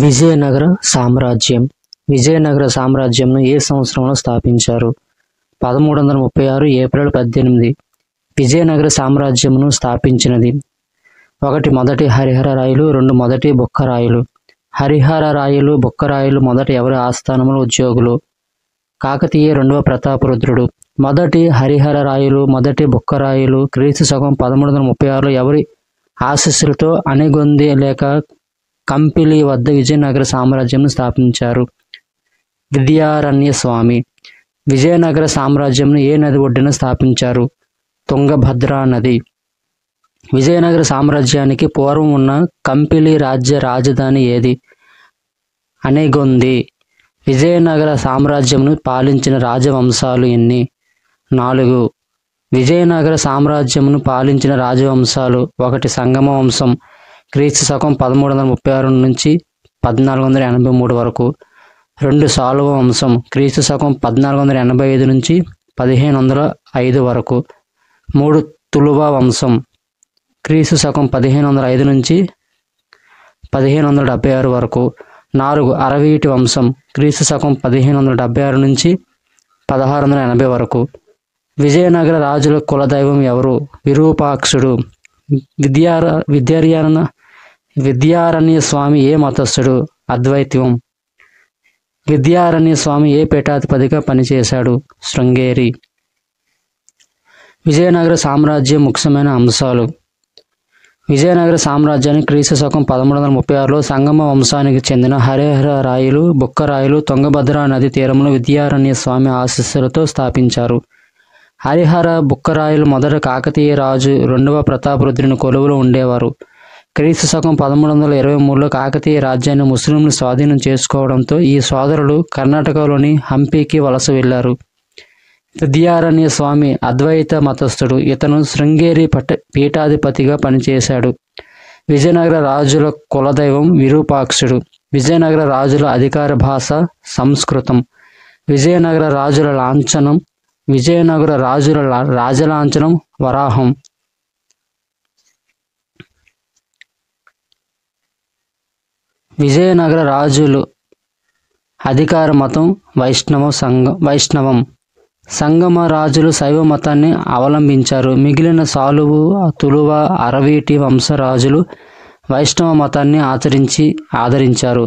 విజయనగర సామ్రాజ్యం. విజయనగర సామ్రాజ్యంను ఏ సంవత్సరంలో స్థాపించారు? 1336 ఏప్రిల్ 18. విజయనగర సామ్రాజ్యమును స్థాపించినది: 1 మొదటి హరిహర రాయలు, 2 మొదటి బుక్కరాయలు. హరిహర రాయలు, బుక్కరాయలు మొదట ఎవరి ఆస్థానంలో ఉద్యోగులు? కాకతీయ 2వ ప్రతాపరుద్రుడు. మొదటి హరిహర రాయలు, మొదటి బుక్కరాయలు క్రీస్తు శకం 1336లో ఎవరి ఆశీస్సులతో అనెగొంది లేక కంపిలి వద్ద విజయనగర సామ్రాజ్యంను స్థాపించారు? విద్యారణ్య స్వామి. విజయనగర సామ్రాజ్యంను ఏ నది ఒడ్డున స్థాపించారు? తుంగభద్రా నది. విజయనగర సామ్రాజ్యానికి పూర్వం ఉన్న కంపిలి రాజ్య రాజధాని ఏది? అనెగొంది. విజయనగర సామ్రాజ్యంను పాలించిన రాజవంశాలు ఎన్ని? 4. విజయనగర సామ్రాజ్యమును పాలించిన రాజవంశాలు: 1 సంగమ వంశం క్రీస్తు శకం 1336 నుంచి 1483 వరకు. 2 సాలువ వంశం క్రీస్తు శకం 1485 నుంచి 1505 వరకు. 3 తులువ వంశం క్రీస్తు శకం 1505 నుంచి 1576 వరకు. 4 అరవీటి వంశం క్రీస్తు శకం 1576 నుంచి 1680 వరకు. విజయనగర రాజుల కులదైవం ఎవరు? విరూపాక్షుడు. విద్యారణ్య స్వామి ఏ మతస్థుడు? అద్వైతం. విద్యారణ్య స్వామి ఏ పీఠాధిపతిగా పనిచేశాడు? శృంగేరి. విజయనగర సామ్రాజ్యం ముఖ్యమైన అంశాలు: విజయనగర సామ్రాజ్యానికి క్రీస్తు శకం 1336లో సంగమ వంశానికి చెందిన హరిహర రాయలు, బుక్కరాయలు తుంగభద్రా నది తీరంలో విద్యారణ్య స్వామి ఆశీస్సులతో స్థాపించారు. హరిహర బుక్కరాయలు మొదట కాకతీయ రాజు 2వ ప్రతాపరుద్రుని కొలువులో ఉండేవారు. క్రీస్తు శకం 1323లో కాకతీయ రాజ్యాన్ని ముస్లింలు స్వాధీనం చేసుకోవడంతో ఈ సోదరులు కర్ణాటకలోని హంపీకి వలస వెళ్లారు. విద్యారణ్య స్వామి అద్వైత మతస్థుడు. ఇతను శృంగేరి పీఠాధిపతిగా పనిచేశాడు. విజయనగర రాజుల కులదైవం విరూపాక్షుడు. విజయనగర రాజుల అధికార భాష సంస్కృతం. విజయనగర రాజుల రాజలాంఛనం వరాహం. విజయనగర రాజులు అధికార మతం వైష్ణవం. సంగమ రాజులు శైవ మతాన్ని అవలంబించారు. మిగిలిన సాలువు, తులువ, అరవీటి వంశరాజులు వైష్ణవ మతాన్ని ఆదరించారు.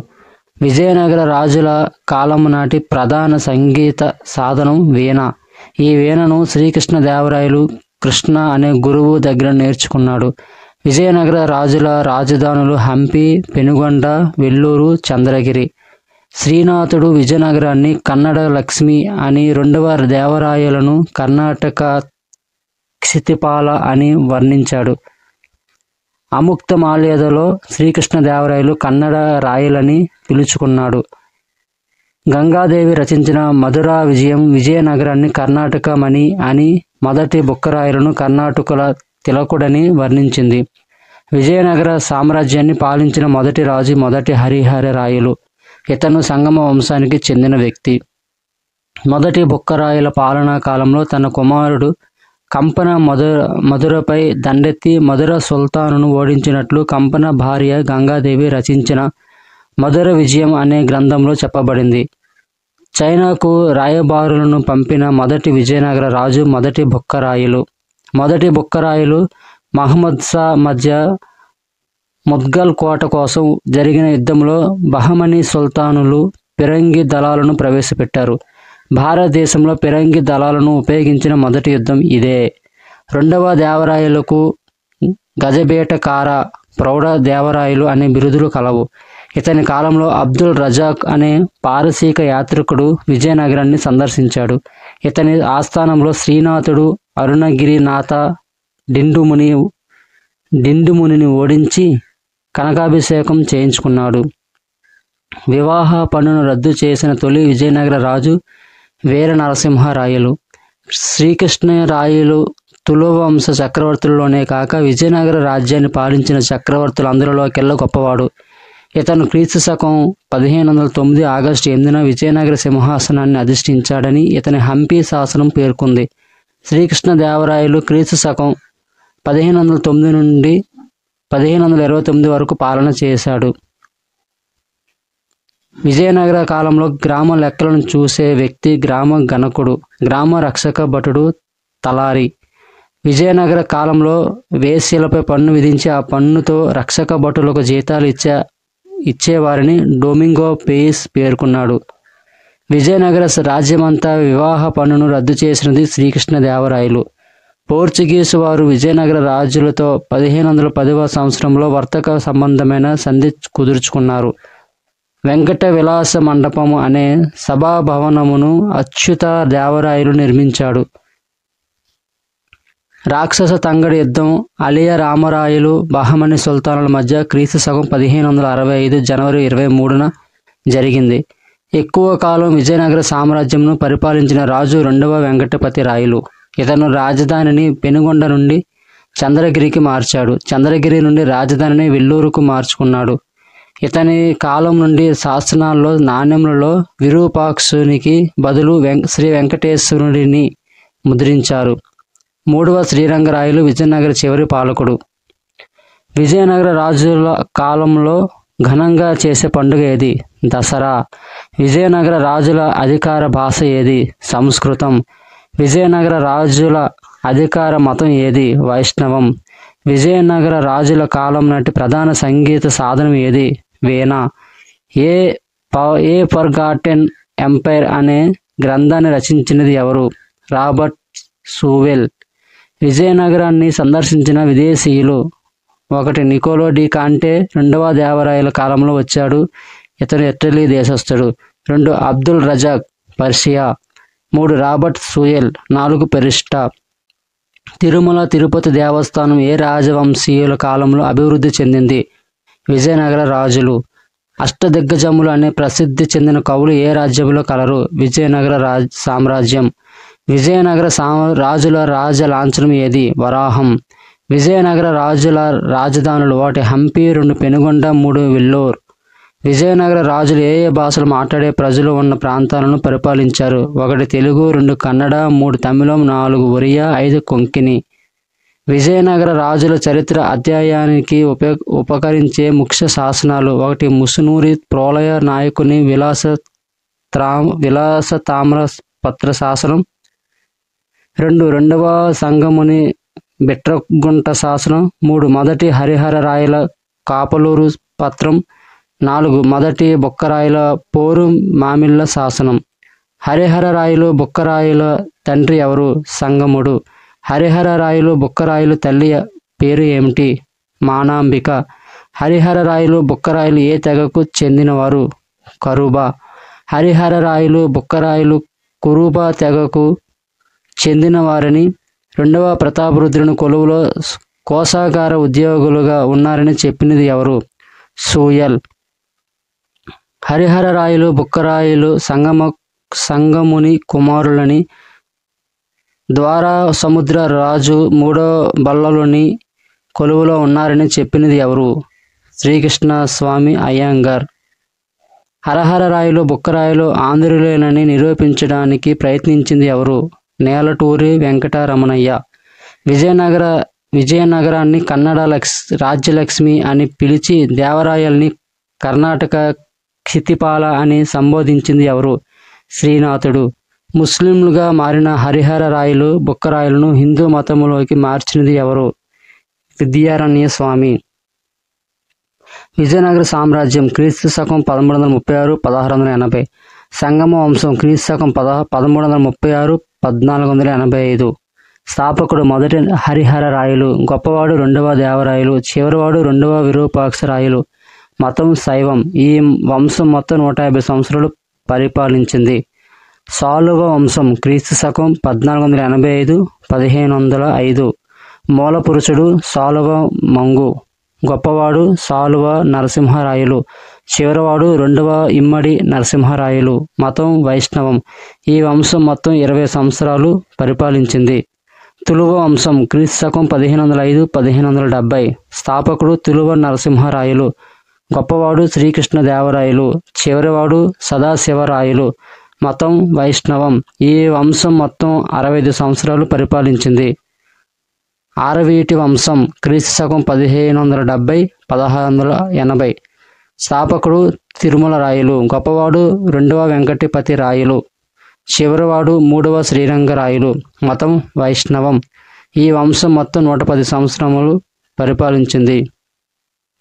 విజయనగర రాజుల కాలం నాటి ప్రధాన సంగీత సాధనం వీణ. ఈ వీణను శ్రీకృష్ణదేవరాయలు కృష్ణ అనే గురువు దగ్గర నేర్చుకున్నాడు. విజయనగర రాజుల రాజధానులు హంపి, పెనుగొండ, వెల్లూరు, చంద్రగిరి. శ్రీనాథుడు విజయనగరాన్ని కన్నడ లక్ష్మి అని, 2వ దేవరాయలను కర్ణాటక క్షితిపాల అని వర్ణించాడు. అముక్తమాల్యదలో శ్రీకృష్ణదేవరాయలు కన్నడ రాయలని పిలుచుకున్నాడు. గంగాదేవి రచించిన మధురా విజయం విజయనగరాన్ని కర్ణాటక మణి అని, మొదటి బుక్కరాయలను కర్ణాటకుల తిలకుడని వర్ణించింది. విజయనగర సామ్రాజ్యాన్ని పాలించిన మొదటి రాజు మొదటి హరిహర రాయలు. ఇతను సంగమ వంశానికి చెందిన వ్యక్తి. మొదటి బుక్కరాయల పాలనా కాలంలో తన కుమారుడు కంపన మధురపై దండెత్తి మధుర సుల్తానును ఓడించినట్లు కంపన భార్య గంగాదేవి రచించిన మధుర విజయం అనే గ్రంథంలో చెప్పబడింది. చైనాకు రాయబారులను పంపిన మొదటి విజయనగర రాజు మొదటి బుక్కరాయలు. మొదటి బుక్కరాయలు మహమ్మద్ షా మధ్య ముద్గల్ కోట కోసం జరిగిన యుద్ధంలో బహమనీ సుల్తానులు ఫిరంగి దళాలను ప్రవేశపెట్టారు. భారతదేశంలో ఫిరంగి దళాలను ఉపయోగించిన మొదటి యుద్ధం ఇదే. 2వ దేవరాయలకు గజబేటకార, ప్రౌఢ దేవరాయలు అనే బిరుదులు కలవు. ఇతని కాలంలో అబ్దుల్ రజాక్ అనే పారసీక యాత్రికుడు విజయనగరాన్ని సందర్శించాడు. ఇతని ఆస్థానంలో శ్రీనాథుడు అరుణగిరినాథ డిండుమునిని ఓడించి కనకాభిషేకం చేయించుకున్నాడు. వివాహ పన్నును రద్దు చేసిన తొలి విజయనగర రాజు వీర నరసింహరాయలు. శ్రీకృష్ణరాయలు తులువంశ చక్రవర్తులలోనే కాక విజయనగర రాజ్యాన్ని పాలించిన చక్రవర్తులందరిలోకెల్లా గొప్పవాడు. ఇతను క్రీస్తు శకం 1509 ఆగస్టు 8న విజయనగర సింహాసనాన్ని అధిష్ఠించాడని ఇతని హంపి శాసనం పేర్కొంది. శ్రీకృష్ణదేవరాయలు క్రీస్తు శకం 1509 నుండి 1529 వరకు పాలన చేశాడు. విజయనగర కాలంలో గ్రామ లెక్కలను చూసే వ్యక్తి గ్రామ గణకుడు, గ్రామ రక్షక భటుడు, తలారి. విజయనగర కాలంలో వేశ్యలపై పన్ను విధించి ఆ పన్నుతో రక్షక భటులకు జీతాలు ఇచ్చేవారిని డొమింగో పెయిస్ పేర్కొన్నాడు. విజయనగర రాజ్యమంతా వివాహ పన్నును రద్దు చేసినది శ్రీకృష్ణదేవరాయలు. పోర్చుగీసు వారు విజయనగర రాజులతో 1510వ సంవత్సరంలో వర్తక సంబంధమైన సంధి కుదుర్చుకున్నారు. వెంకట విలాస మండపము అనే సభాభవనమును అచ్యుత దేవరాయలు నిర్మించాడు. రాక్షస తంగడి యుద్ధం అలియ రామరాయలు బహమని సుల్తానుల మధ్య క్రీస్తు శకం 1565 జనవరి 23న జరిగింది. ఎక్కువ కాలం విజయనగర సామ్రాజ్యంను పరిపాలించిన రాజు 2వ వెంకటపతి రాయలు. ఇతను రాజధానిని పెనుగొండ నుండి చంద్రగిరికి మార్చాడు. చంద్రగిరి నుండి రాజధానిని వెల్లూరుకు మార్చుకున్నాడు. ఇతని కాలం నుండి శాసనాల్లో నాణ్యములలో విరూపాక్షునికి బదులు శ్రీ వెంకటేశ్వరుడిని ముద్రించారు. 3వ శ్రీరంగరాయలు విజయనగర చివరి పాలకుడు. విజయనగర రాజుల కాలంలో ఘనంగా చేసే పండుగ ఏది? దసరా. విజయనగర రాజుల అధికార భాష ఏది? సంస్కృతం. విజయనగర రాజుల అధికార మతం ఏది? వైష్ణవం. విజయనగర రాజుల కాలం నాటి ప్రధాన సంగీత సాధనం ఏది? వీణ. ఏ ఫర్గాటెన్ ఎంపైర్ అనే గ్రంథాన్ని రచించినది ఎవరు? రాబర్ట్ సూవెల్. విజయనగరాన్ని సందర్శించిన విదేశీయులు: 1 నికోలో డి కాంటే 2వ దేవరాయల కాలంలో వచ్చాడు. ఇతను ఇటలీ దేశస్థుడు. 2 Abdul Razzaq Persia. 3 Robert Sewell. 4 పెరిస్టా. తిరుమల తిరుపతి దేవస్థానం ఏ రాజవంశీయుల కాలంలో అభివృద్ధి చెందింది? విజయనగర రాజులు. అష్టదిగ్గజములు అనే ప్రసిద్ధి చెందిన కవులు ఏ రాజ్యంలో కలరు? విజయనగర సామ్రాజ్యం. విజయనగర రాజుల రాజ లాంఛనం ఏది? వరాహం. విజయనగర రాజుల రాజధానులు: 1 హంపి, 2 పెనుగొండ, 3 వెల్లూరు. విజయనగర రాజులు ఏ భాషలు మాట్లాడే ప్రజలు ఉన్న ప్రాంతాలను పరిపాలించారు? 1 తెలుగు, 2 కన్నడ, 3 తమిళం, 4 ఒరియా, 5 కొంకణి. విజయనగర రాజుల చరిత్ర అధ్యయనానికి ఉపకరించే ముఖ్య శాసనాలు: 1 ముసునూరి ప్రోలయ నాయకుని విలాస తామ్ర పత్ర శాసనం. 2 రెండవ సంగముని బిట్రగుంట శాసనం. 3 మొదటి హరిహర రాయల కాపలూరు పత్రం. 4 మొదటి బుక్కరాయల పోరు మామిళ్ళ శాసనం. హరిహర రాయలు బుక్కరాయల తండ్రి ఎవరు? సంగముడు. హరిహర రాయలు బుక్కరాయలు తల్లి పేరు ఏమిటి? మానాంబిక. హరిహర రాయలు బుక్కరాయలు ఏ తెగకు చెందినవారు? కరుబ. హరిహర రాయలు బుక్కరాయలు కురుబ తెగకు చెందిన వారని 2వ ప్రతాపరుద్రుని కొలువులో కోశాగార ఉద్యోగులుగా ఉన్నారని చెప్పినది ఎవరు? సూయల్. హరిహర రాయలు బుక్కరాయలు సంగముని కుమారులని ద్వారా సముద్ర రాజు 3వ బల్లలోని కొలువులో ఉన్నారని చెప్పినది ఎవరు? శ్రీకృష్ణ స్వామి అయ్యంగార్. హరహర రాయలు బుక్కరాయలు ఆంధ్రులేనని నిరూపించడానికి ప్రయత్నించింది ఎవరు? నేలటూరి వెంకటరమణయ్య. విజయనగరాన్ని కన్నడ రాజ్యలక్ష్మి అని పిలిచి దేవరాయల్ని కర్ణాటక క్షితిపాల అని సంబోధించింది ఎవరు? శ్రీనాథుడు. ముస్లింలుగా మారిన హరిహర రాయలు బుక్కరాయలను హిందూ మతంలోకి మార్చినది ఎవరు? విద్యారణ్య స్వామి. విజయనగర సామ్రాజ్యం క్రీస్తు శకం 1336 1680. సంగమ వంశం క్రీస్తు శకం 1336 1485. స్థాపకుడు మొదటి హరిహర రాయలు, గొప్పవాడు 2వ దేవరాయలు, చివరివాడు 2వ విరూపాక్ష రాయలు. మతం శైవం. ఈ వంశం మొత్తం 150 సంవత్సరాలు పరిపాలించింది. సాలువ వంశం క్రీస్తు శకం 1485 1505. మూల పురుషుడు సాలువ మంగు, గొప్పవాడు సాలువ నరసింహరాయలు, చివరివాడు 2వ ఇమ్మడి నరసింహరాయలు. మతం వైష్ణవం. ఈ వంశం మొత్తం 20 సంవత్సరాలు పరిపాలించింది. తులువ వంశం క్రీస్తు శకం 1505 1570. స్థాపకుడు తులువ నరసింహరాయలు, గొప్పవాడు శ్రీకృష్ణదేవరాయలు, చివరివాడు సదాశివరాయలు. మతం వైష్ణవం. ఈ వంశం మొత్తం 65 సంవత్సరాలు పరిపాలించింది. ఆరవీటి వంశం క్రీస్తు శకం 1570 1680. స్థాపకుడు తిరుమల రాయలు, గొప్పవాడు రెండవ వెంకటపతి రాయలు, చివరివాడు మూడవ శ్రీరంగ రాయలు. మతం వైష్ణవం. ఈ వంశం మొత్తం 110 సంవత్సరములు పరిపాలించింది.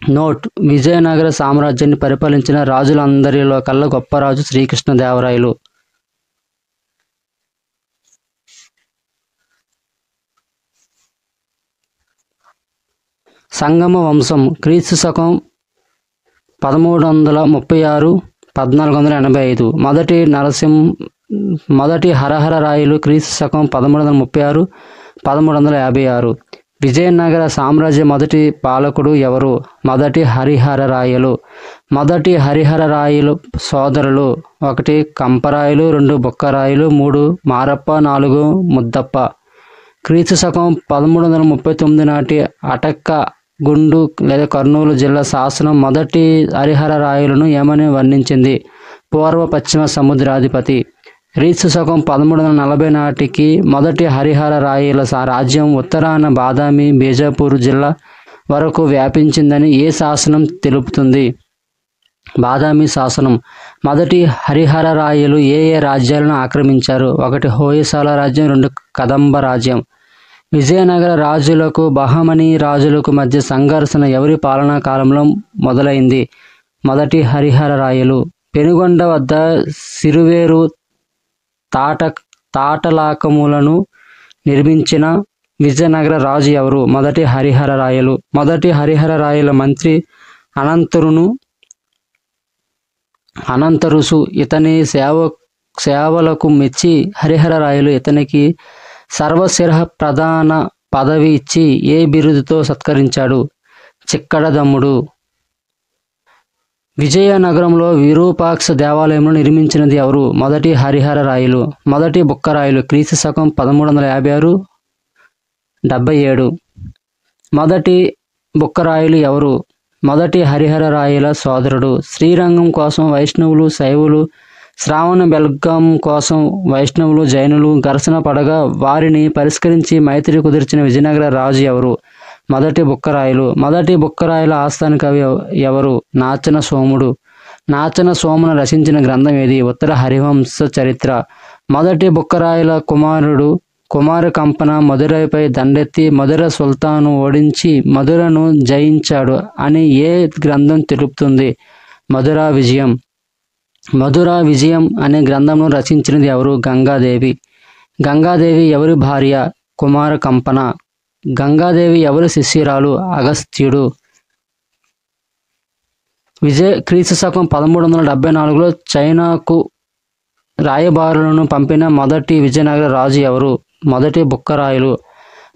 నోట్: విజయనగర సామ్రాజ్యాన్ని పరిపాలించిన రాజులందరిలో కల్లా గొప్ప రాజు శ్రీకృష్ణదేవరాయలు. సంగమ వంశం క్రీస్తు శకం 1336-1485. మొదటి హరహర రాయలు క్రీస్తు శకం 1336-1356. విజయనగర సామ్రాజ్య మొదటి పాలకుడు ఎవరు? మొదటి హరిహర రాయలు. మొదటి హరిహర రాయలు సోదరులు: 1 కంపరాయలు, 2 బుక్కరాయలు, 3 మారప్ప, 4 ముద్దప్ప. క్రీస్తు శకం 1339 నాటి అటక్క గుండు లేదా కర్నూలు జిల్లా శాసనం మొదటి హరిహర రాయలను ఏమని వర్ణించింది? పూర్వ పశ్చిమ సముద్రాధిపతి. క్రీస్తు శకం 1340 నాటికి మొదటి హరిహర రాయల రాజ్యం ఉత్తరాన బాదామి, బీజాపూర్ జిల్లా వరకు వ్యాపించిందని ఏ శాసనం తెలుపుతుంది? బాదామి శాసనం. మొదటి హరిహర రాయలు ఏ రాజ్యాలను ఆక్రమించారు? 1 హోయసాల రాజ్యం, 2 కదంబ రాజ్యం. విజయనగర రాజులకు బహమనీ రాజులకు మధ్య సంఘర్షణ ఎవరి పాలనా కాలంలో మొదలైంది? మొదటి హరిహర రాయలు. పెనుగొండ వద్ద సిరువేరు తాటలాకములను నిర్మించిన విజయనగర రాజు ఎవరు? మొదటి హరిహర రాయలు. మొదటి హరిహర రాయల మంత్రి అనంతరుసు. ఇతని సేవలకు మెచ్చి హరిహర రాయలు ఇతనికి సర్వశిరః ప్రధాన పదవి ఇచ్చి ఏ బిరుదుతో సత్కరించాడు? చిక్కడదమ్ముడు. విజయనగరంలో విరూపాక్ష దేవాలయంలో నిర్మించినది ఎవరు? మొదటి హరిహర రాయలు. మొదటి బుక్కరాయలు క్రీస్తు శకం 1356-77. మొదటి బుక్కరాయలు ఎవరు? మొదటి హరిహర రాయల సోదరుడు. శ్రీరంగం కోసం వైష్ణవులు, శైవులు, శ్రావణ బెల్గం కోసం వైష్ణవులు, జైనులు ఘర్షణ పడగా వారిని పరిష్కరించి మైత్రి కుదిర్చిన విజయనగర రాజు ఎవరు? మొదటి బుక్కరాయలు. మొదటి బుక్కరాయల ఆస్థాన కవి ఎవరు? నాచన సోముడు. నాచన సోమును రచించిన గ్రంథం ఏది? ఉత్తర హరివంశ చరిత్ర. మొదటి బుక్కరాయల కుమార కంపన మధురైపై దండెత్తి మధుర సుల్తాను ఓడించి మధురను జయించాడు అని ఏ గ్రంథం తెలుపుతుంది? మధురా విజయం. మధురా విజయం అనే గ్రంథంను రచించినది ఎవరు? గంగాదేవి. గంగాదేవి ఎవరి భార్య? కుమార కంపన. గంగాదేవి ఎవరి శిష్యురాలు? అగస్త్యుడు. క్రీస్తు శకం 1374లో చైనాకు రాయబారులను పంపిన మొదటి విజయనగర రాజు ఎవరు? మొదటి బుక్కరాయలు.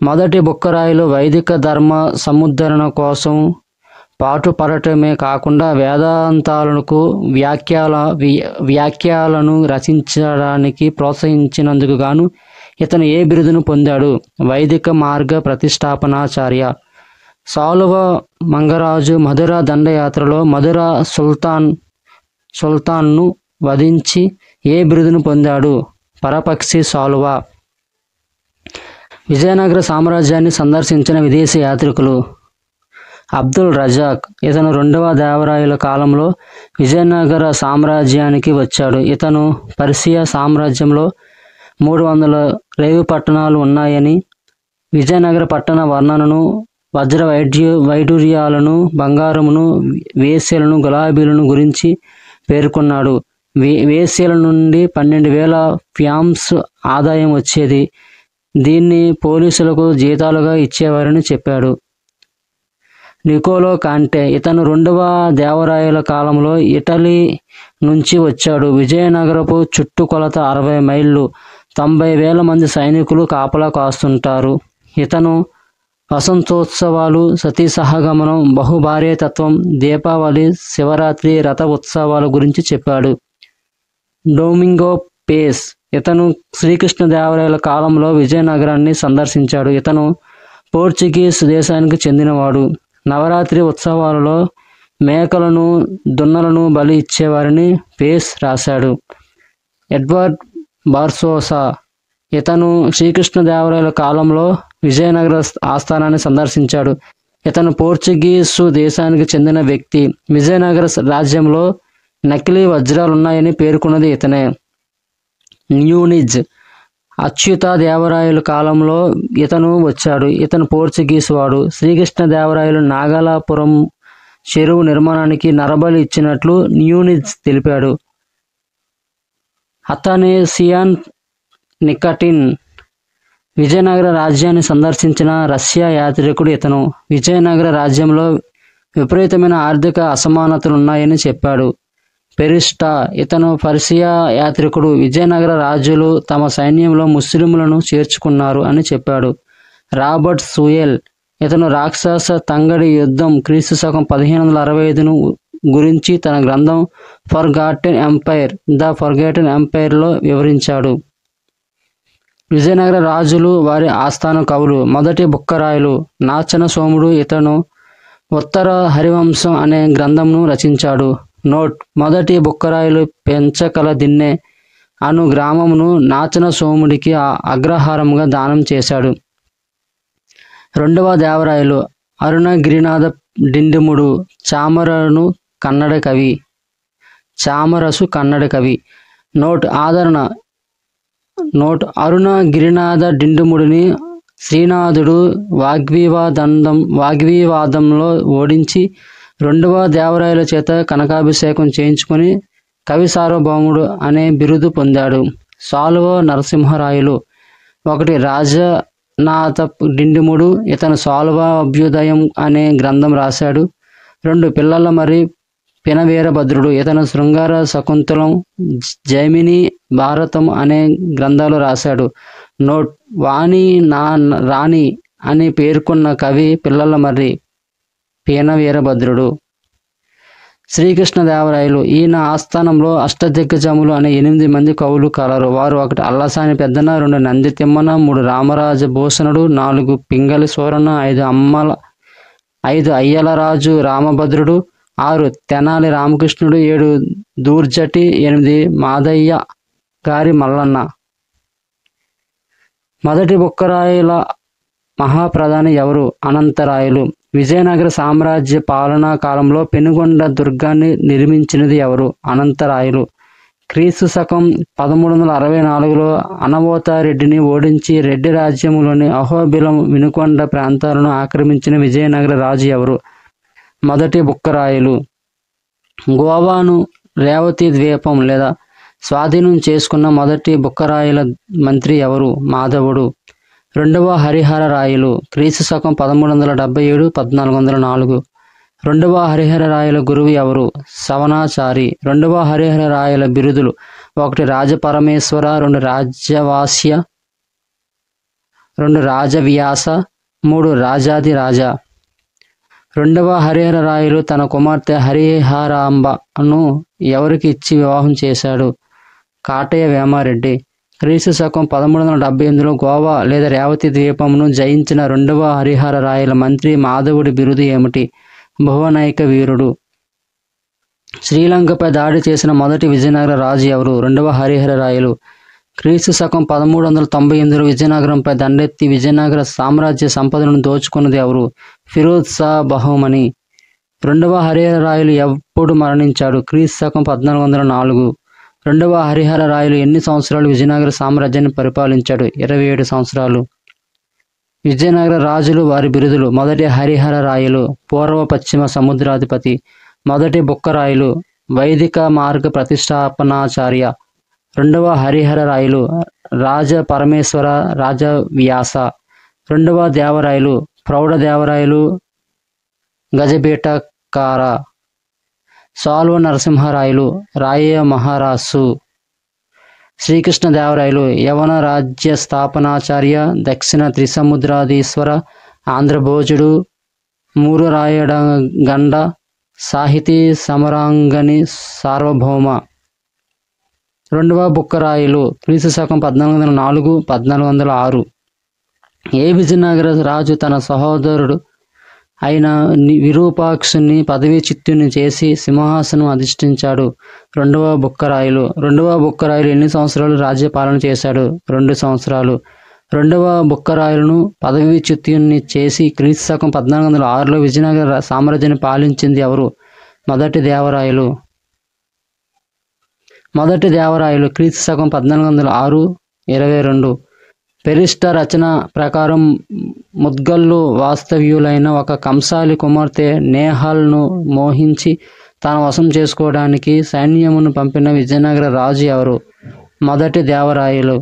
మొదటి బుక్కరాయలు వైదిక ధర్మ సముద్ధరణ కోసం పాటుపడటమే కాకుండా వేదాంతాలకు వ్యాఖ్యలను రచించడానికి ప్రోత్సహించినందుకు గాను ఇతను ఏ బిరుదును పొందాడు? వైదిక మార్గ ప్రతిష్టాపనాచార్య. సాలువ మంగరాజు మధుర దండయాత్రలో మధుర సుల్తాన్ను వధించి ఏ బిరుదును పొందాడు? పరపక్షి సాలువ. విజయనగర సామ్రాజ్యాన్ని సందర్శించిన విదేశీ యాత్రికులు. అబ్దుల్ రజాక్. ఇతను 2వ దేవరాయల కాలంలో విజయనగర సామ్రాజ్యానికి వచ్చాడు. ఇతను పర్షియా సామ్రాజ్యంలో 300 రేవు పట్టణాలు ఉన్నాయని, విజయనగర పట్టణ వర్ణనను, వజ్ర వైడూర్యాలను, బంగారమును, వేశ్యలను, గులాబీలను గురించి పేర్కొన్నాడు. వేశ్యల నుండి 12,000 ఫ్యామ్స్ ఆదాయం వచ్చేది. దీన్ని పోలీసులకు జీతాలుగా ఇచ్చేవారని చెప్పాడు. నికోలో కాంటే. ఇతను 2వ దేవరాయల కాలంలో ఇటలీ నుంచి వచ్చాడు. విజయనగరపు చుట్టుకొలత 60 మైళ్ళు. 90,000 మంది సైనికులు కాపలా కాస్తుంటారు. ఇతను వసంతోత్సవాలు, సతీ సహగమనం, బహుభార్యాతత్వం, దీపావళి, శివరాత్రి, రథ ఉత్సవాల గురించి చెప్పాడు. Domingo Paes. ఇతను శ్రీకృష్ణదేవరాయల కాలంలో విజయనగరాన్ని సందర్శించాడు. ఇతను పోర్చుగీస్ దేశానికి చెందినవాడు. నవరాత్రి ఉత్సవాలలో మేకలను, దున్నలను బలి ఇచ్చేవారని పేస్ రాశాడు. ఎడ్వర్డ్ బార్సోసా. ఇతను శ్రీకృష్ణదేవరాయల కాలంలో విజయనగర ఆస్థానాన్ని సందర్శించాడు. ఇతను పోర్చుగీసు దేశానికి చెందిన వ్యక్తి. విజయనగర రాజ్యంలో నకిలీ వజ్రాలు ఉన్నాయని పేర్కొన్నది ఇతనే. న్యూనిజ్ అచ్యుత దేవరాయలు కాలంలో ఇతను వచ్చాడు. ఇతను పోర్చుగీసు వాడు. శ్రీకృష్ణదేవరాయలు నాగలాపురం చెరువు నిర్మాణానికి నరబలి ఇచ్చినట్లు న్యూనిజ్ తెలిపాడు. అథనేసియన్ నికటిన్ విజయనగర రాజ్యాన్ని సందర్శించిన రష్యా యాత్రికుడు ఇతను. విజయనగర రాజ్యంలో విపరీతమైన ఆర్థిక అసమానతలు ఉన్నాయని చెప్పాడు. పెరిస్టా ఇతను పర్షియా యాత్రికుడు. విజయనగర రాజులు తమ సైన్యంలో ముస్లింలను చేర్చుకున్నారు అని చెప్పాడు. రాబర్ట్ సూయెల్ ఇతను రాక్షస తంగడి యుద్ధం క్రీస్తు శకం 1565 గురించి తన గ్రంథం ఫర్గాటెన్ ఎంపైర్ ద ఫర్గాటెన్ ఎంపైర్లో వివరించాడు. విజయనగర రాజులు వారి ఆస్థాన కవులు. మొదటి బుక్కరాయలు నాచన సోముడు ఇతను ఉత్తర హరివంశం అనే గ్రంథంను రచించాడు. నోట్: మొదటి బుక్కరాయలు పెంచకల దిన్నె అను గ్రామమును నాచన సోముడికి అగ్రహారంగా దానం చేశాడు. రెండవ దేవరాయలు అరుణగిరినాథ డిండిముడు చామరసు కన్నడ కవి. నోట్: అరుణగిరినాథ డిండిముడిని శ్రీనాథుడు వాగ్వివాదంలో ఓడించి రెండవ దేవరాయల చేత కనకాభిషేకం చేయించుకొని కవి సార్వభౌముడు అనే బిరుదు పొందాడు. సాలువ నరసింహరాయలు. 1 రాజనాథ డిండిముడు ఇతను సాలువ అభ్యుదయం అనే గ్రంథం రాశాడు. 2 పిల్లల మరి పినవీరభద్రుడు ఇతను శృంగార శకుంతలం, జైమిని భారతం అనే గ్రంథాలు రాశాడు. నోట్: వాణి నా రాణి అని పేర్కొన్న కవి పిల్లల మర్రి పీనవీరభద్రుడు. శ్రీకృష్ణదేవరాయలు ఈయన ఆస్థానంలో అష్టదిగ్గజములు అనే 8 మంది కవులు కలరు. వారు 1 అల్లసాని పెద్దన, 2 నంది తిమ్మన, 3 రామరాజ భూషణుడు, 4 పింగళి సూరన్న, 5 అయ్యలరాజు రామభద్రుడు, 6 తెనాలి రామకృష్ణుడు, 7 దూర్జటి, 8 మాదయ్య గారి మల్లన్న. మొదటి బుక్కరాయల మహాప్రధాని ఎవరు? అనంతరాయలు. విజయనగర సామ్రాజ్య పాలనా కాలంలో పెనుగొండ దుర్గాన్ని నిర్మించినది ఎవరు? అనంతరాయలు. క్రీస్తు శకం 1364లో అనవోతారెడ్డిని ఓడించి రెడ్డి రాజ్యములోని అహోబిలం, వినుకొండ ప్రాంతాలను ఆక్రమించిన విజయనగర రాజు ఎవరు? మొదటి బుక్కరాయలు. గోవాను రేవతి ద్వీపం లేదా స్వాధీనం చేసుకున్న మొదటి బుక్కరాయల మంత్రి ఎవరు? మాధవుడు. రెండవ హరిహర రాయలు. క్రీస్తు శకం 1377 1404. రెండవ హరిహర రాయల గురువు ఎవరు? సవనాచారి. రెండవ హరిహర రాయల బిరుదులు: 1 రాజపరమేశ్వర, 2 రాజవాస్య, 2 రాజవ్యాస, 3 రాజాది రాజా. రెండవ హరిహర రాయలు తన కుమార్తె హరిహరాంబను ఎవరికి ఇచ్చి వివాహం చేశాడు? కాటయ్య వేమారెడ్డి. క్రీస్తు శకం 1378లో గోవా లేదా రేవతి ద్వీపమును జయించిన రెండవ హరిహర రాయల మంత్రి మాధవుడి బిరుదు ఏమిటి? భువనైక వీరుడు. శ్రీలంకపై దాడి చేసిన మొదటి విజయనగర రాజు ఎవరు? రెండవ హరిహర రాయలు. క్రీస్తు శకం 1398లో విజయనగరంపై దండెత్తి విజయనగర సామ్రాజ్య సంపదను దోచుకున్నది ఎవరు? ఫిరోజ్ షా బహమని. రెండవ హరిహర రాయలు ఎప్పుడు మరణించాడు? క్రీస్తు శకం 1404. రెండవ హరిహర రాయలు ఎన్ని సంవత్సరాలు విజయనగర సామ్రాజ్యాన్ని పరిపాలించాడు? 27 సంవత్సరాలు. విజయనగర రాజులు వారి బిరుదులు: మొదటి హరిహర రాయలు పూర్వ పశ్చిమ సముద్రాధిపతి. మొదటి బుక్కరాయలు వైదిక మార్గ ప్రతిష్టాపనాచార్య. రెండవ హరిహర రాయలు రాజ పరమేశ్వర రాజవ్యాస. రెండవ దేవరాయలు ప్రౌఢ దేవరాయలు గజబీటకార. సాల్వ నరసింహరాయలు రాయ మహారాసు. శ్రీకృష్ణదేవరాయలు యవన రాజ్య స్థాపనాచార్య, దక్షిణ త్రిసముద్రాధీశ్వర, ఆంధ్రభోజుడు, మూరురాయడగండ, సాహితీ సమరాంగని సార్వభౌమ. రెండవ బుక్కరాయలు క్రీస్తు శకం 1404 1406. ఏ విజయనగర రాజు తన సహోదరుడు అయిన విరూపాక్షుని పదవీ చిత్తుని చేసి సింహాసనం అధిష్ఠించాడు? రెండవ బుక్కరాయలు. రెండవ బుక్కరాయలు ఎన్ని సంవత్సరాలు రాజ్యపాలన చేశాడు? 2 సంవత్సరాలు. రెండవ బుక్కరాయలను పదవీచ్యుతుని చేసి క్రీస్తు శకం 1406లో విజయనగర సామ్రాజ్యాన్ని పాలించింది ఎవరు? మొదటి దేవరాయలు క్రీస్తు శకం 1406-22. పెరిస్ట రచన ప్రకారం ముద్గల్లు వాస్తవ్యులైన ఒక కంసాలి కుమార్తె నేహాల్ను మోహించి తన వశం చేసుకోవడానికి సైన్యమును పంపిన విజయనగర రాజు ఎవరు? మొదటి దేవరాయలు.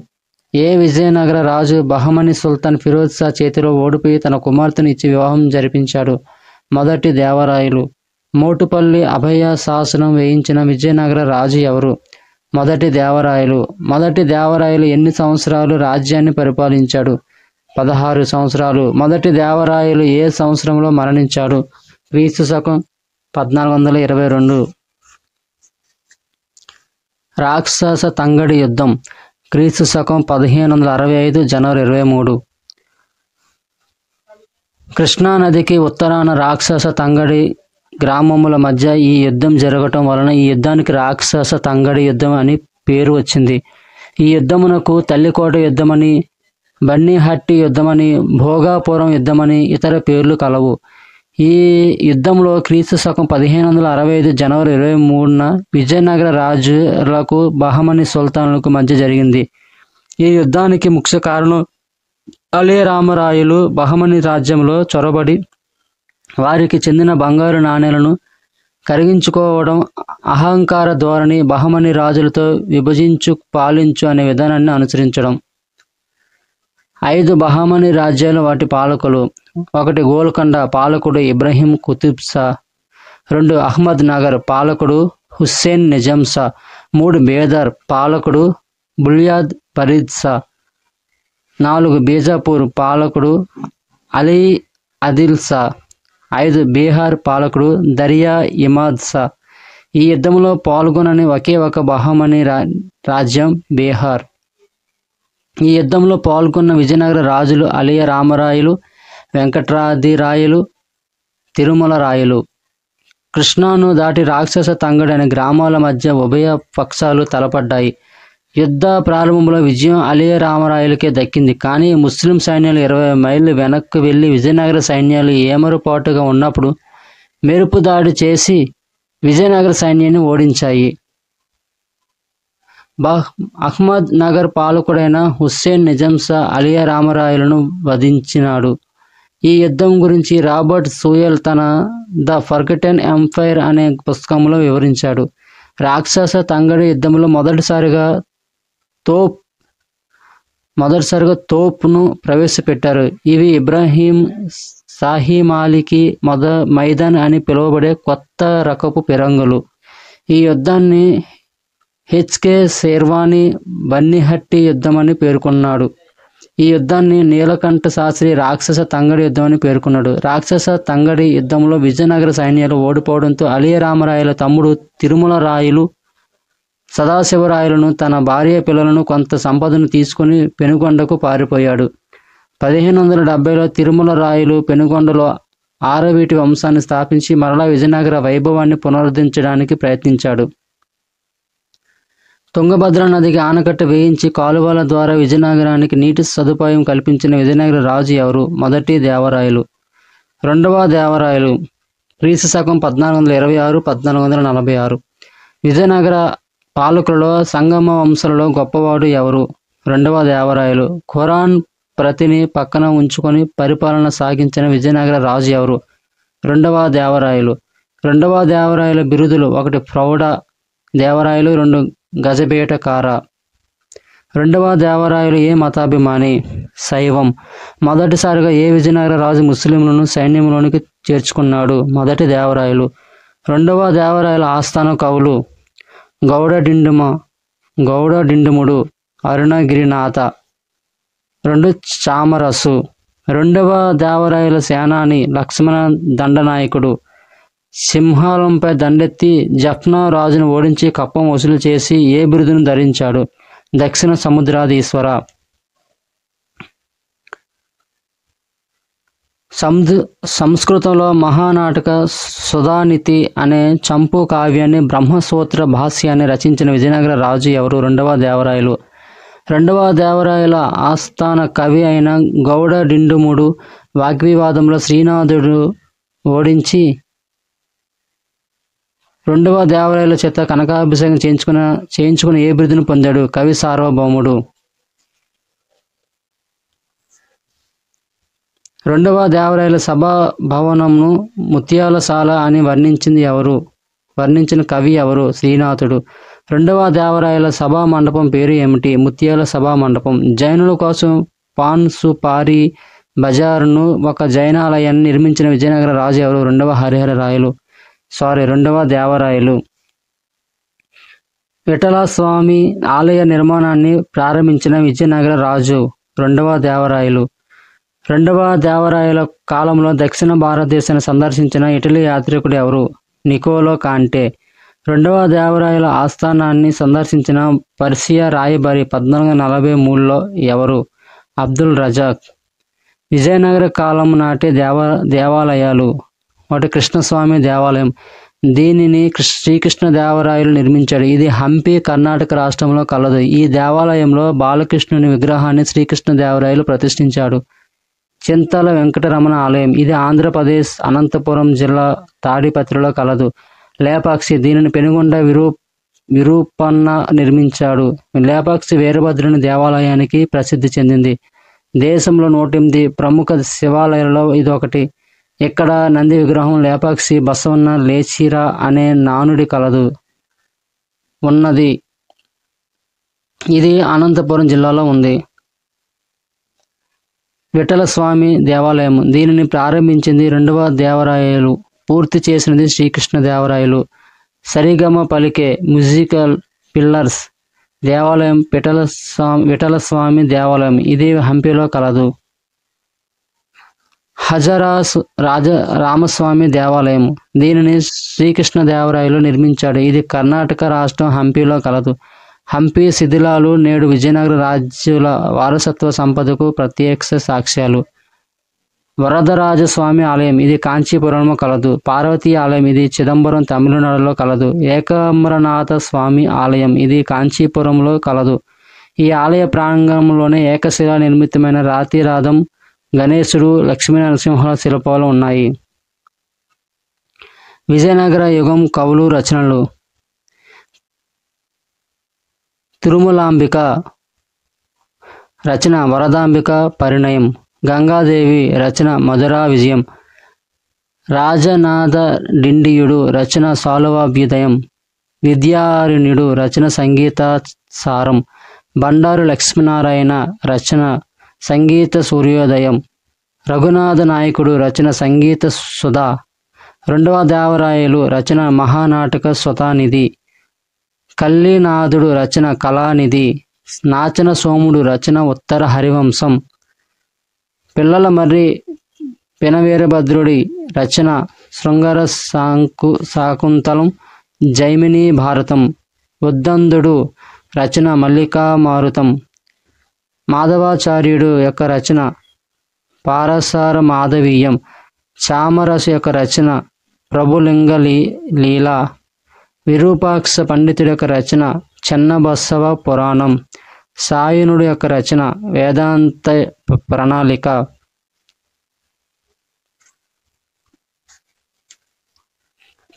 ఏ విజయనగర రాజు బహమని సుల్తాన్ ఫిరోజ్ షా చేతిలో ఓడిపోయి తన కుమార్తెను ఇచ్చి వివాహం జరిపించాడు? మొదటి దేవరాయలు. మోటుపల్లి అభయ శాసనం వేయించిన విజయనగర రాజు ఎవరు? మొదటి దేవరాయలు. మొదటి దేవరాయలు ఎన్ని సంవత్సరాలు రాజ్యాన్ని పరిపాలించాడు? 16 సంవత్సరాలు. మొదటి దేవరాయలు ఏ సంవత్సరంలో మరణించాడు? క్రీస్తు శకం 1422. రాక్షస తంగడి యుద్ధం క్రీస్తు శకం 1565 జనవరి 23. కృష్ణానదికి ఉత్తరాన రాక్షస తంగడి గ్రామముల మధ్య ఈ యుద్ధం జరగటం వలన ఈ యుద్ధానికి రాక్షస తంగడి యుద్ధం అని పేరు వచ్చింది. ఈ యుద్ధమునకు తల్లికోట యుద్ధమని, బన్నీహట్టి యుద్ధమని, భోగాపురం యుద్ధమని ఇతర పేర్లు కలవు. ఈ యుద్ధంలో క్రీస్తు శకం 1565 జనవరి 23న విజయనగర రాజులకు బహమని సుల్తానులకు మధ్య జరిగింది. ఈ యుద్ధానికి ముఖ్య కారణం అలేరామరాయలు బహమని రాజ్యంలో చొరబడి వారికి చెందిన బంగారు నాణేలను కరిగించుకోవడం, అహంకార ధోరణి, బహమని రాజులతో విభజించు పాలించు అనే విధానాన్ని అనుసరించడం. 5 బహమని రాజ్యాలు వాటి పాలకులు. 1 గోల్కొండ పాలకుడు ఇబ్రహీం కుతుబ్ షా. 2 అహ్మద్ నగర్ పాలకుడు హుస్సేన్ నిజాం షా. 3 బేదర్ పాలకుడు బుల్యాద్ ఫరీద్ షా. 4 బీజాపూర్ పాలకుడు అలీ ఆదిల్ షా. 5 బీహార్ పాలకుడు దరియా ఇమాద్ షా. ఈ యుద్ధంలో పాల్గొనని ఒకే ఒక బహమని రాజ్యం బీహార్. ఈ యుద్ధంలో పాల్గొన్న విజయనగర రాజులు అలియ రామరాయలు, వెంకట్రాదిరాయలు, తిరుమల రాయలు. కృష్ణాను దాటి రాక్షస తంగడి అనే గ్రామాల మధ్య ఉభయ పక్షాలు తలపడ్డాయి. యుద్ధ ప్రారంభంలో విజయం అలియ రామరాయలకే దక్కింది. కానీ ముస్లిం సైన్యాలు 20 మైళ్ళు వెనక్కు వెళ్ళి విజయనగర సైన్యాలు ఏమరుపాటుగా ఉన్నప్పుడు మెరుపు దాడి చేసి విజయనగర సైన్యాన్ని ఓడించాయి. అహ్మద్ నగర్ పాలకుడైన హుస్సేన్ నిజాం షా అలియ రామరాయలను వధించినాడు. ఈ యుద్ధం గురించి రాబర్ట్ సూయల్ తన ద ఫర్గటెన్ ఎంపైర్ అనే పుస్తకంలో వివరించాడు. రాక్షస తంగడి యుద్ధంలో మొదటిసారిగా తోపును ప్రవేశపెట్టారు. ఇవి ఇబ్రాహీం షాహీ మాలికి మైదాన్ అని పిలువబడే కొత్త రకపు పిరంగులు. ఈ యుద్ధాన్ని హెచ్కే శేర్వాణి బన్నీహట్టి యుద్ధమని పేర్కొన్నాడు. ఈ యుద్ధాన్ని నీలకంఠ శాస్త్రి రాక్షస తంగడి యుద్ధం అని పేర్కొన్నాడు. రాక్షస తంగడి యుద్ధంలో విజయనగర సైన్యాలు ఓడిపోవడంతో అలియ రామరాయల తమ్ముడు తిరుమల రాయలు సదాశివరాయలను, తన భార్య పిల్లలను, కొంత సంపదను తీసుకుని పెనుగొండకు పారిపోయాడు. 1570లో తిరుమల రాయలు పెనుగొండలో ఆరవీటి వంశాన్ని స్థాపించి మరలా విజయనగర వైభవాన్ని పునరుద్ధరించడానికి ప్రయత్నించాడు. తుంగభద్ర నదికి ఆనకట్ట వేయించి కాలువల ద్వారా విజయనగరానికి నీటి సదుపాయం కల్పించిన విజయనగర రాజు ఎవరు? మొదటి దేవరాయలు. 2వ దేవరాయలు క్రీస్తు శకం 1426-1446. విజయనగర పాలకులలో సంగమ వంశంలో గొప్పవాడు ఎవరు? 2వ దేవరాయలు. ఖురాన్ ప్రతిని పక్కన ఉంచుకొని పరిపాలన సాగించిన విజయనగర రాజు ఎవరు? 2వ దేవరాయలు. 2వ దేవరాయల బిరుదులు: 1 ప్రౌఢ దేవరాయలు, 2 గజబేటకార. 2వ దేవరాయలు ఏ మతాభిమాని? శైవం. మొదటిసారిగా ఏ విజయనగర రాజు ముస్లింలను సైన్యంలోనికి చేర్చుకున్నాడు? మొదటి దేవరాయలు. 2వ దేవరాయల ఆస్థాన కవులు: గౌడ డిండుముడు, అరుణగిరినాథ. 2 చామరసు. 2వ దేవరాయల సేనాని లక్ష్మణ దండనాయకుడు. సింహాలంపై దండెత్తి జఫ్నా రాజును ఓడించి కప్పం వసూలు చేసి ఏ బిరుదును ధరించాడు? దక్షిణ సముద్రాధీశ్వర. సంస్కృతంలో మహానాటక సుధానిధి అనే చంపు కావ్యాన్ని, బ్రహ్మసూత్ర భాష్యాన్ని రచించిన విజయనగర రాజు ఎవరు? 2వ దేవరాయలు. రెండవ దేవరాయల ఆస్థాన కవి అయిన గౌడ డిండుముడు వాగ్వివాదంలో శ్రీనాథుడు ఓడించి రెండవ దేవరాయల చేత కనకాభిషేకం చేయించుకుని ఏ బిరుదును పొందాడు? కవి సార్వభౌముడు. రెండవ దేవరాయల సభా భవనంను ముత్యాలశాల అని వర్ణించిన కవి ఎవరు? శ్రీనాథుడు. రెండవ దేవరాయల సభా మండపం పేరు ఏమిటి? ముత్యాల సభా మండపం. జైనుల కోసం పాన్ సుపారి బజారును ఒక జైనాలయాన్ని నిర్మించిన విజయనగర రాజు ఎవరు? రెండవ దేవరాయలు. విఠలస్వామి ఆలయ నిర్మాణాన్ని ప్రారంభించిన విజయనగర రాజు? రెండవ దేవరాయలు. రెండవ దేవరాయల కాలంలో దక్షిణ భారతదేశాన్ని సందర్శించిన ఇటలీ యాత్రికుడు ఎవరు? నికోలో కాంటే. రెండవ దేవరాయల ఆస్థానాన్ని సందర్శించిన పర్షియా రాయబారి 1443లో ఎవరు? అబ్దుల్ రజాక్. విజయనగర కాలం నాటి దేవాలయాలు. ఒకటి కృష్ణస్వామి దేవాలయం. దీనిని శ్రీకృష్ణదేవరాయలు నిర్మించాడు. ఇది హంపి కర్ణాటక రాష్ట్రంలో కలదు. ఈ దేవాలయంలో బాలకృష్ణుని విగ్రహాన్ని శ్రీకృష్ణదేవరాయలు ప్రతిష్ఠించాడు. చింతల వెంకటరమణ ఆలయం. ఇది ఆంధ్రప్రదేశ్ అనంతపురం జిల్లా తాడిపత్రిలో కలదు. లేపాక్షి. దీనిని పెనుగొండ విరూపన్న నిర్మించాడు. లేపాక్షి వీరభద్రుని దేవాలయానికి ప్రసిద్ధి చెందింది. దేశంలో 108 ప్రముఖ శివాలయాలలో ఇదొకటి. ఇక్కడ నంది విగ్రహం, లేపాక్షి బసవన్న లేచిరా అనే నానుడి ఉన్నది. ఇది అనంతపురం జిల్లాలో ఉంది. విఠలస్వామి దేవాలయం. దీనిని ప్రారంభించింది రెండవ దేవరాయలు, పూర్తి చేసినది శ్రీకృష్ణదేవరాయలు. సరిగమ పలికే మ్యూజికల్ పిల్లర్స్ దేవాలయం విఠలస్వామి దేవాలయం. ఇది హంపిలో కలదు. హజరాస్ రామస్వామి దేవాలయం. దీనిని శ్రీకృష్ణదేవరాయలు నిర్మించాడు. ఇది కర్ణాటక రాష్ట్రం హంపిలో కలదు. హంపి శిథిలాలు నేడు విజయనగర రాజ్యుల వారసత్వ సంపదకు ప్రత్యక్ష సాక్ష్యాలు. వరదరాజస్వామి ఆలయం. ఇది కాంచీపురంలో కలదు. పార్వతీ ఆలయం. ఇది చిదంబరం తమిళనాడులో కలదు. ఏకాంబరనాథ స్వామి ఆలయం. ఇది కాంచీపురంలో కలదు. ఈ ఆలయ ప్రాంగణంలోనే ఏకశిలా నిర్మితమైన రాతి రథం, గణేశుడు, లక్ష్మీ నరసింహ శిల్పాలు ఉన్నాయి. విజయనగర యుగం కవులు రచనలు. తిరుమలాంబిక రచన వరదాంబిక పరిణయం. గంగాదేవి రచన మధురా విజయం. రాజనాథ డిండియుడు రచన సాలువాభ్యుదయం. విద్యారణ్యుడు రచన సంగీత సారం. బండారు లక్ష్మీనారాయణ రచన సంగీత సూర్యోదయం. రఘునాథ నాయకుడు రచన సంగీత సుధా. రెండవ దేవరాయలు రచన మహానాటక సుధానిధి. కల్లీనాథుడు రచన కళానిధి. నాచన సోముడు రచన ఉత్తర హరివంశం. పిల్లల మర్రి పినవీరభద్రుడి రచన శృంగార శాకుంతలం, జైమిని భారతం. ఉద్దందుడు రచన మల్లికామారుతం. మాధవాచార్యుడు యొక్క రచన పారసార మాధవీయం. చామరసు యొక్క రచన ప్రభులింగ లీలా. విరూపాక్ష పండితుడి యొక్క రచన చెన్నబసవ పురాణం. సాయనుడు యొక్క రచన వేదాంత ప్రణాళిక.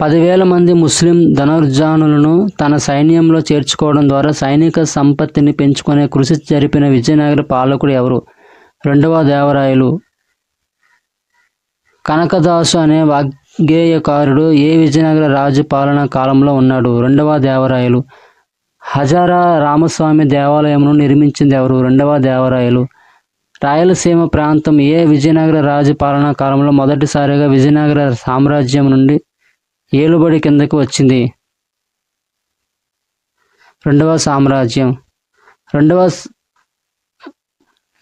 పదివేల మంది ముస్లిం ధనుర్జానులను తన సైన్యంలో చేర్చుకోవడం ద్వారా సైనిక సంపత్తిని పెంచుకునే కృషి జరిపిన విజయనగర పాలకుడు ఎవరు? రెండవ దేవరాయలు. కనకదాసు అనే వాగ్గేయకారుడు ఏ విజయనగర రాజు పాలనా కాలంలో ఉన్నాడు? రెండవ దేవరాయలు. హజారా రామస్వామి దేవాలయంను నిర్మించింది ఎవరు? రెండవ దేవరాయలు. రాయలసీమ ప్రాంతం ఏ విజయనగర రాజు పాలనా కాలంలో మొదటిసారిగా విజయనగర సామ్రాజ్యం నుండి ఏలుబడి కిందకు వచ్చింది? రెండవ సామ్రాజ్యం.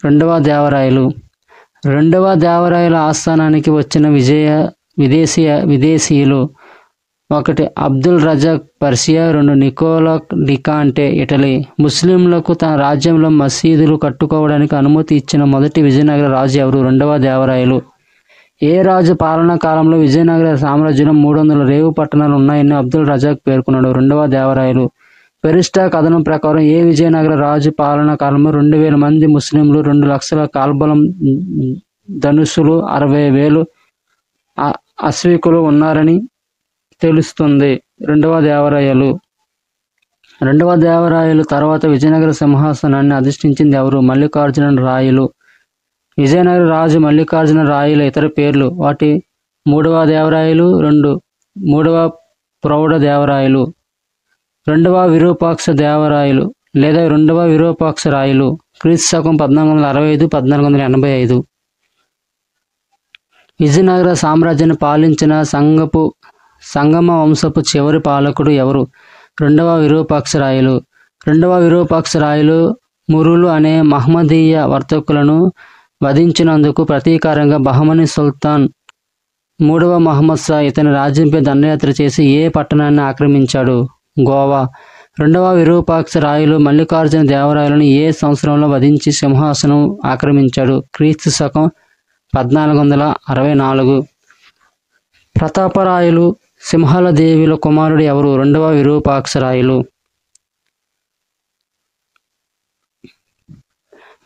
రెండవ దేవరాయలు. రెండవ దేవరాయల ఆస్థానానికి వచ్చిన విదేశీయులు. 1 Abdul Razzaq Persia. 2 Nicolo de Conti Italy. ముస్లింలకు తన రాజ్యంలో మసీదులు కట్టుకోవడానికి అనుమతి ఇచ్చిన మొదటి విజయనగర రాజు ఎవరు? రెండవ దేవరాయలు. ఏ రాజు పాలనా కాలంలో విజయనగర సామ్రాజ్యంలో 300 రేవు పట్టణాలు ఉన్నాయని అబ్దుల్ రజాక్ పేర్కొన్నాడు? రెండవ దేవరాయలు. పెరిస్టా కథనం ప్రకారం ఏ విజయనగర రాజు పాలనా కాలంలో 2000 మంది ముస్లింలు, 2 లక్షల కాల్బలం ధనుసులు, 60,000 అశ్వికులు ఉన్నారని తెలుస్తుంది. రెండవ దేవరాయలు తర్వాత విజయనగర సింహాసనాన్ని అధిష్ఠించింది ఎవరు? మల్లికార్జున రాయలు. విజయనగర రాజు మల్లికార్జున రాయల ఇతర పేర్లు. వాటి మూడవ దేవరాయలు, మూడవ ప్రౌఢ దేవరాయలు, రెండవ విరూపాక్ష దేవరాయలు లేదా రెండవ విరూపాక్ష రాయలు. క్రీస్తు శకం 1465-1485. విజయనగర సామ్రాజ్యాన్ని పాలించిన సంగమ వంశపు చివరి పాలకుడు ఎవరు? రెండవ విరూపాక్ష రాయలు. రెండవ విరూపాక్ష రాయలు మురులు అనే మహమ్మదీయ వర్తకులను వధించినందుకు ప్రతీకారంగా బహమనీ సుల్తాన్ మూడవ మహమ్మద్ షా ఇతని రాజ్యంపై దండయాత్ర చేసి ఏ పట్టణాన్ని ఆక్రమించాడు? గోవా. రెండవ విరూపాక్ష రాయలు మల్లికార్జున దేవరాయలను ఏ సంవత్సరంలో వధించి సింహాసనం ఆక్రమించాడు? క్రీస్తు శకం 1464. ప్రతాపరాయలు సింహళ దేవిల కుమారుడు ఎవరు? రెండవ విరూపాక్ష రాయలు.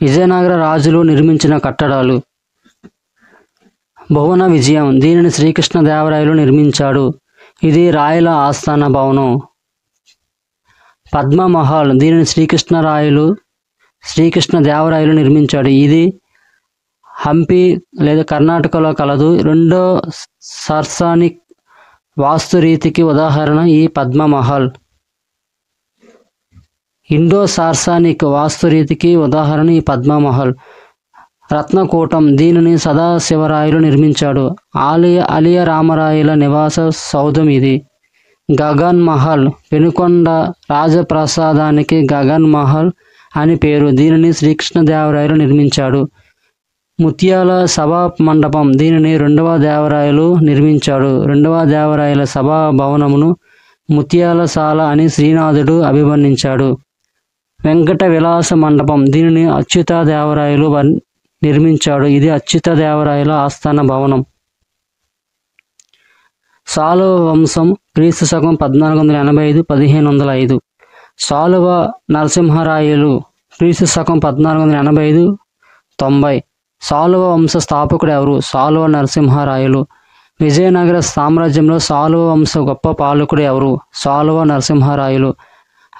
విజయనగర రాజులు నిర్మించిన కట్టడాలు. భువన విజయం, దీనిని శ్రీకృష్ణదేవరాయలు నిర్మించాడు. ఇది రాయల ఆస్థాన భవనం. పద్మమహల్, దీనిని శ్రీకృష్ణదేవరాయలు నిర్మించాడు. ఇది హంపి లేదా కర్ణాటకలో కలదు. రెండో సార్సానిక్ వాస్తురీతికి ఉదాహరణ ఈ పద్మమహల్. ఇండో సార్సానిక్ వాస్తురీతికి ఉదాహరణ ఈ పద్మమహల్. రత్నకూటం, దీనిని సదాశివరాయలు నిర్మించాడు. అలియ రామరాయల నివాస సౌధం ఇది. గగన్ మహల్, పెనుకొండ రాజప్రసాదానికి గగన్ మహల్ అని పేరు. దీనిని శ్రీకృష్ణదేవరాయలు నిర్మించాడు. ముత్యాల సభా మండపం, దీనిని రెండవ దేవరాయలు నిర్మించాడు. రెండవ దేవరాయల సభా భవనమును ముత్యాలశాల అని శ్రీనాథుడు అభివర్ణించాడు. వెంకట విలాస మండపం, దీనిని అచ్యుతదేవరాయలు నిర్మించాడు. ఇది అచ్యుతదేవరాయల ఆస్థాన భవనం. సాలువ వంశం క్రీస్తు శకం 1485-1505. సాలువ నరసింహరాయలు క్రీస్తు శకం 1485-90. సాలువ వంశ స్థాపకుడు ఎవరు? సాలువ నరసింహరాయలు. విజయనగర సామ్రాజ్యంలో సాలువ వంశ గొప్ప పాలకుడు ఎవరు? సాలువ నరసింహరాయలు.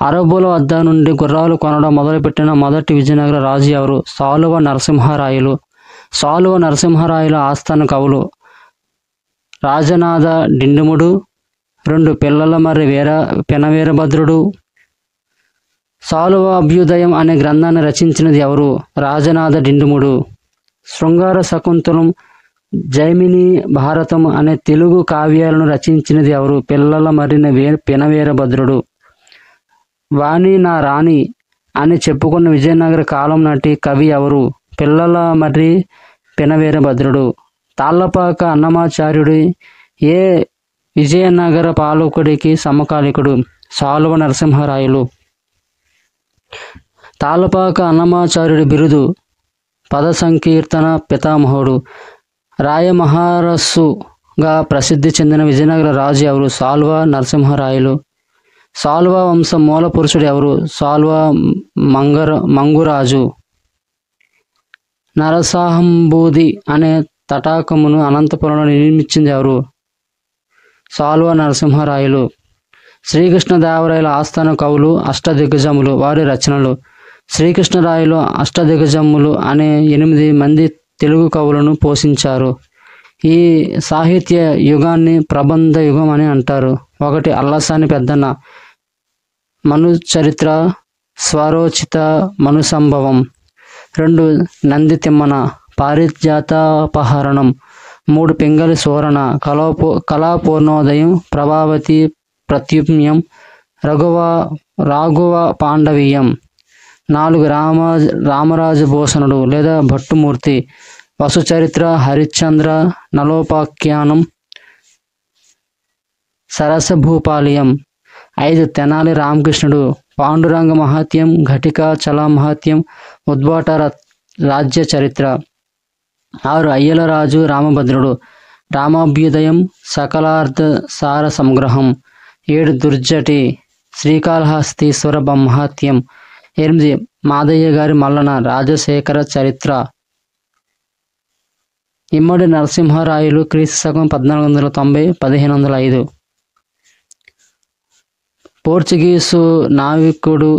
అరబ్బుల వద్ద నుండి గుర్రాలు కొనడం మొదలుపెట్టిన మొదటి విజయనగర రాజు ఎవరు? సాలువ నరసింహరాయలు. సాలువ నరసింహరాయల ఆస్థాన కవులు రాజనాథ డిండుముడు, 2 పిల్లల మర్రి పెనవీరభద్రుడు. సాలువ అభ్యుదయం అనే గ్రంథాన్ని రచించినది ఎవరు? రాజనాథ డిండుముడు. శృంగార శకుంతలం, జైమిని భారతం అనే తెలుగు కావ్యాలను రచించినది ఎవరు? పిల్లల మర్రిన పెనవీరభద్రుడు. వాణి నా రాణి అని చెప్పుకున్న విజయనగర కాలం నాటి కవి ఎవరు? పిల్లల మర్రి పెనవీరభద్రుడు. తాళ్లపాక అన్నమాచార్యుడు ఏ విజయనగర పాలకుడికి సమకాలికుడు? సాలువ నరసింహరాయలు. తాళ్లపాక అన్నమాచార్యుడి బిరుదు పద సంకీర్తన పితామహుడు. రాయమహారస్సుగా ప్రసిద్ధి చెందిన విజయనగర రాజు ఎవరు? సాలువ నరసింహరాయలు. సాలువ వంశ మూల పురుషుడు ఎవరు? సాలువ మంగురాజు. నరసాంబూది అనే తటాకమును అనంతపురంలో నిర్మించింది ఎవరు? సాలువ నరసింహరాయలు. శ్రీకృష్ణదేవరాయల ఆస్థాన కవులు అష్టదిగ్గజములు. వారి రచనలు. శ్రీకృష్ణరాయలు అష్టదిగ్గజములు అనే 8 మంది తెలుగు కవులను పోషించారు. ఈ సాహిత్య యుగాన్ని ప్రబంధ యుగం అని అంటారు. 1 అల్లసాని పెద్దన్న మనుచరిత్ర స్వరోచిత మనుసంభవం. 2 నంది తిమ్మన పారిజాతాపహరణం. 3 పింగళి సూరణ కళాపూర్ణోదయం ప్రభావతి ప్రత్యుమ్యం రాఘవ పాండవీయం. 4 రామరాజభూషణుడు లేదా భట్టుమూర్తి వసుచరిత్ర హరిశ్చంద్ర నలోపాఖ్యానం సరసభూపాలియం. 5 తెనాలి రామకృష్ణుడు పాండురంగ మహాత్యం ఘటికా చల మహాత్యం ఉద్భాట రాజ్య చరిత్ర. 6 అయ్యలరాజు రామభద్రుడు రామాభ్యుదయం సకలార్థ సార సంగ్రహం. 7 దుర్జటి శ్రీకాళహస్తీశ్వర మహాత్మ్యం. 8 మాదయ్య గారి మల్లన రాజశేఖర చరిత్ర. ఇమ్మడి నరసింహరాయలు క్రీస్తు శకం 1490 1505. పోర్చుగీసు నావికుడు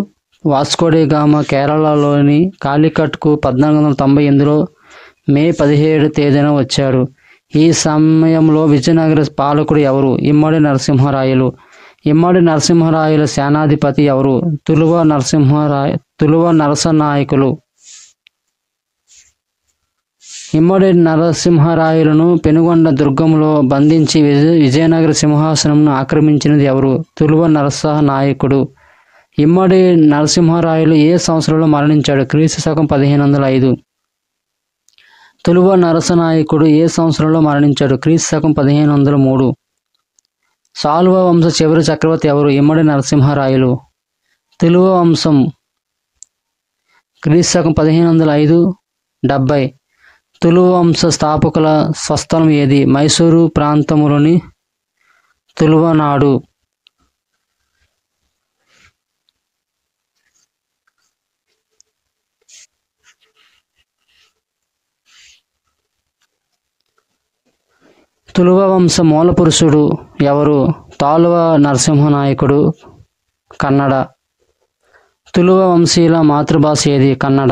వాస్కోడిగామా కేరళలోని కాలికట్కు 1498లో మే 17 తేదీన వచ్చాడు. ఈ సమయంలో విజయనగర పాలకుడు ఎవరు? ఇమ్మడి నరసింహరాయలు. ఇమ్మడి నరసింహరాయల సేనాధిపతి ఎవరు? తులువ నరసనాయకులు. ఇమ్మడి నరసింహరాయలను పెనుగొండ దుర్గంలో బంధించి విజయనగర సింహాసనంను ఆక్రమించినది ఎవరు? తులువ నరసనాయకుడు. ఇమ్మడి నరసింహరాయలు ఏ సంవత్సరంలో మరణించాడు? క్రీస్తు శకం 1505. తులువ నరసనాయకుడు ఏ సంవత్సరంలో మరణించాడు? క్రీస్తు శకం 1503. సాలువ వంశ చివరి చక్రవర్తి ఎవరు? ఇమ్మడి నరసింహరాయలు. తులువ వంశం క్రీస్తు శకం 1505 70. తులువ వంశ స్థాపకుల స్వస్థలం ఏది? మైసూరు ప్రాంతములోని తులువనాడు. తులువ వంశ మూల పురుషుడు ఎవరు? తాళువ నరసింహనాయకుడు. కన్నడ. తులువ వంశీయుల మాతృభాష ఏది? కన్నడ.